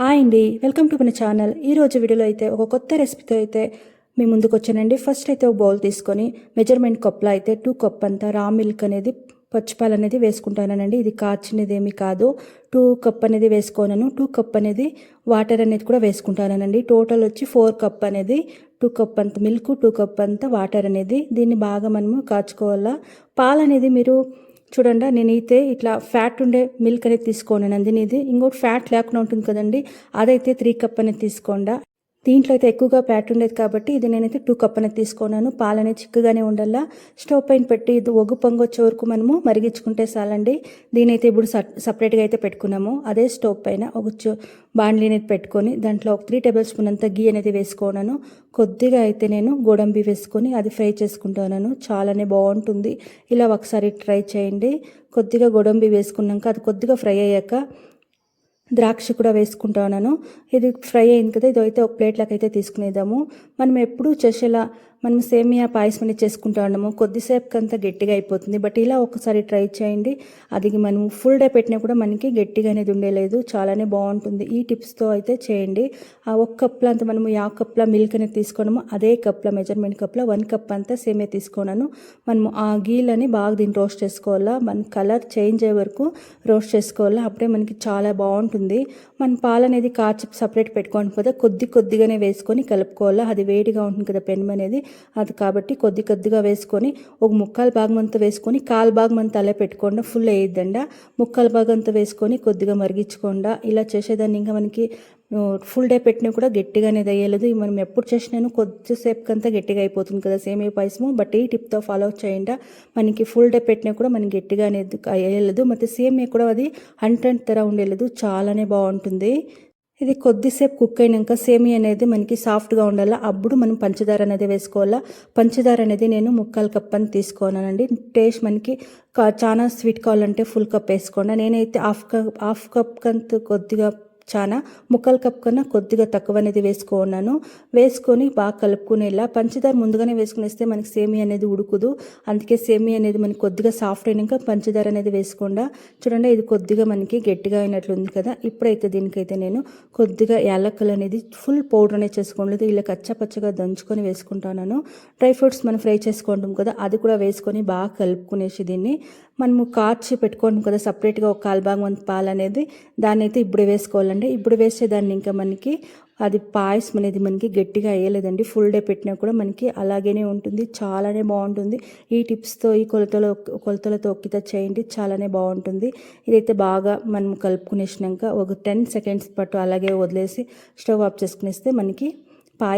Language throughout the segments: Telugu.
హాయ్ అండి, వెల్కమ్ టు మన ఛానల్. ఈరోజు వీడియోలో అయితే ఒక కొత్త రెసిపీతో అయితే మీ ముందుకు వచ్చానండి. ఫస్ట్ అయితే ఒక బౌల్ తీసుకొని మెజర్మెంట్ కప్లో అయితే 2 కప్ అంతా రా మిల్క్ అనేది పచ్చిపాలు అనేది వేసుకుంటానండి. ఇది కాచినది ఏమి కాదు. 2 కప్ అనేది వేసుకోనాను. 2 కప్ అనేది వాటర్ అనేది కూడా వేసుకుంటానండి. టోటల్ వచ్చి 4 కప్ అనేది 2 కప్ అంత మిల్క్, 2 కప్ అంత వాటర్ అనేది దీన్ని బాగా మనము కాచుకోవాలా. పాలు అనేది మీరు చూడండి, నేనైతే ఇట్లా ఫ్యాట్ ఉండే మిల్క్ అనేది తీసుకోండి నందినిది. ఇంకోటి ఫ్యాట్ లేకుండా ఉంటుంది కదండి, అదైతే 3 కప్ అనేది తీసుకోండి. దీంట్లో అయితే ఎక్కువగా ఫ్యాట్ ఉండేది కాబట్టి ఇది నేనైతే 2 కప్ అనేది తీసుకున్నాను. పాలు అనేది చిక్కగానే ఉండాలా. స్టవ్ పైన పెట్టి ఇది ఒగ్గు పొంగు వచ్చే వరకు మనము మరిగించుకుంటే చాలండి. దీనైతే ఇప్పుడు సపరేట్గా అయితే పెట్టుకున్నాము. అదే స్టవ్ పైన ఒక బాండ్లీ అనేది పెట్టుకొని దాంట్లో ఒక 3 టేబుల్ స్పూన్ అంతా గీ అనేది వేసుకున్నాను. కొద్దిగా అయితే నేను గోడంబి వేసుకొని అది ఫ్రై చేసుకుంటున్నాను. చాలానే బాగుంటుంది. ఇలా ఒకసారి ట్రై చేయండి. కొద్దిగా గోడంబి వేసుకున్నాక అది కొద్దిగా ఫ్రై అయ్యాక ద్రాక్ష కూడా వేసుకుంటున్నాను. ఇది ఫ్రై అయింది కదా, ఇది అయితే ఒక ప్లేట్లోకి అయితే తీసుకునేద్దాము. మనం ఎప్పుడు చేసేలా మనం సేమియా పాయసం అనేది చేసుకుంటూ ఉన్నాము. కొద్దిసేపుకి అంతా గట్టిగా అయిపోతుంది. బట్ ఇలా ఒకసారి ట్రై చేయండి. అది మనం ఫుల్ డే పెట్టినా కూడా మనకి గట్టిగా అనేది ఉండేలేదు. చాలానే బాగుంటుంది. ఈ టిప్స్తో అయితే చేయండి. ఆ 1 కప్లో అంతా మనము 50 కప్ల మిల్క్ అనేది తీసుకున్నాము. అదే కప్లో మెజర్మెంట్ కప్లో 1 కప్ అంతా సేమియా తీసుకున్నాను. మనము ఆ గీలని బాగా దీన్ని రోస్ట్ చేసుకోవాలా. మన కలర్ చేంజ్ అయ్యే వరకు రోస్ట్ చేసుకోవాలా. అప్పుడే మనకి చాలా బాగుంటుంది. మన పాలు అనేది కాచి సపరేట్ పెట్టుకోండి కదా, కొద్దిగానే వేసుకొని కలుపుకోవాలా. అది వేడిగా ఉంటుంది కదా పెనం అనేది, అది కాబట్టి కొద్దిగా వేసుకొని ఒక 1/4 భాగం అంతా వేసుకొని 1/4 భాగం అంతా అలా పెట్టుకోండి. ఫుల్ వేయద్దండా. 1/4 భాగం అంతా వేసుకొని కొద్దిగా మరిగించుకోండా. ఇలా చేసేదాన్ని ఇంకా మనకి ఫుల్ డే పెట్టినా కూడా గట్టిగా అనేది అయ్యలేదు. మనం ఎప్పుడు చేసినాను కొద్దిసేపుకంతా గట్టిగా అయిపోతుంది కదా సేమియా పాయసము. బట్ ఈ టిప్తో ఫాలో చేయండి. మనకి ఫుల్ డే పెట్టినా కూడా మనకి గట్టిగా అనేది అయ్యలేదు. ಮತ್ತು సేమియా కూడా అది అంటంట్ తర ఉండలేదు. చాలానే బాగుంటుంది. ఇది కొద్దిసేపు కుక్ అయినాక సేమియా అనేది మనకి సాఫ్ట్గా ఉండాలి. అప్పుడు మనం పంచదార అనేది వేసుకోవాలా. పంచదార అనేది నేను 1/4 కప్ అని తీసుకున్నానండి. టేస్ట్ మనకి చాలా స్వీట్ కావాలంటే ఫుల్ కప్ వేసుకోండి. నేనైతే హాఫ్ కప్ కంత కొద్దిగా చాలా 1/4 కప్ కన్నా కొద్దిగా తక్కువ అనేది వేసుకున్నాను. వేసుకొని బాగా కలుపుకునేలా. పంచదార ముందుగానే వేసుకునేస్తే మనకి సేమియా అనేది ఉడుకుదు. అందుకే సేమియా అనేది మనకి కొద్దిగా సాఫ్ట్ అయినాక పంచదార అనేది వేసుకోండా. చూడండి, ఇది కొద్దిగా మనకి గట్టిగా అయినట్లు ఉంది కదా. ఇప్పుడైతే దీనికైతే నేను కొద్దిగా యాలక్కలు అనేది ఫుల్ పౌడర్ అనేది చేసుకోలేదు. ఇలా కచ్చపచ్చగా దంచుకొని వేసుకుంటాను. డ్రై ఫ్రూట్స్ మనం ఫ్రై చేసుకుంటాం కదా, అది కూడా వేసుకొని బాగా కలుపుకునేసి దీన్ని మనము కాచి పెట్టుకోండి కదా సపరేట్గా ఒక 1/4 భాగం అంత పాలు అనేది, దాన్ని అయితే ఇప్పుడు వేసుకోవాలండి. ఇప్పుడు వేసేదాన్ని ఇంకా మనకి అది పాయసం అనేది మనకి గట్టిగా అయ్యలేదండి. ఫుల్ డే పెట్టినా కూడా మనకి అలాగనే ఉంటుంది. చాలానే బాగుంటుంది. ఈ టిప్స్తో ఈ కొలతలతో ఒక్కిత చేయండి. చాలానే బాగుంటుంది. ఇదైతే బాగా మనం కలుపుకునేసినాక ఒక 10 సెకండ్స్ పాటు అలాగే వదిలేసి స్టవ్ ఆఫ్ చేసుకునేస్తే మనకి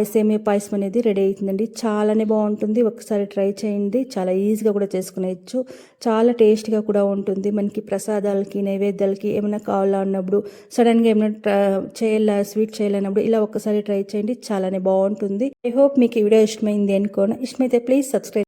సేమియా పాయసం అనేది రెడీ అవుతుందండి. చాలానే బాగుంటుంది. ఒకసారి ట్రై చేయండి. చాలా ఈజీగా కూడా చేసుకునేయచ్చు. చాలా టేస్ట్గా కూడా ఉంటుంది. మనకి ప్రసాదాలకి నైవేద్యాలకి ఏమైనా కావాలన్నప్పుడు సడన్గా ఏమైనా స్వీట్ చేయాలన్నప్పుడు ఇలా ఒక్కసారి ట్రై చేయండి. చాలానే బాగుంటుంది. ఐ హోప్ మీకు ఈ వీడియో ఇష్టమైంది అనుకోండి. ఇష్టమైతే ప్లీజ్ సబ్స్క్రైబ్.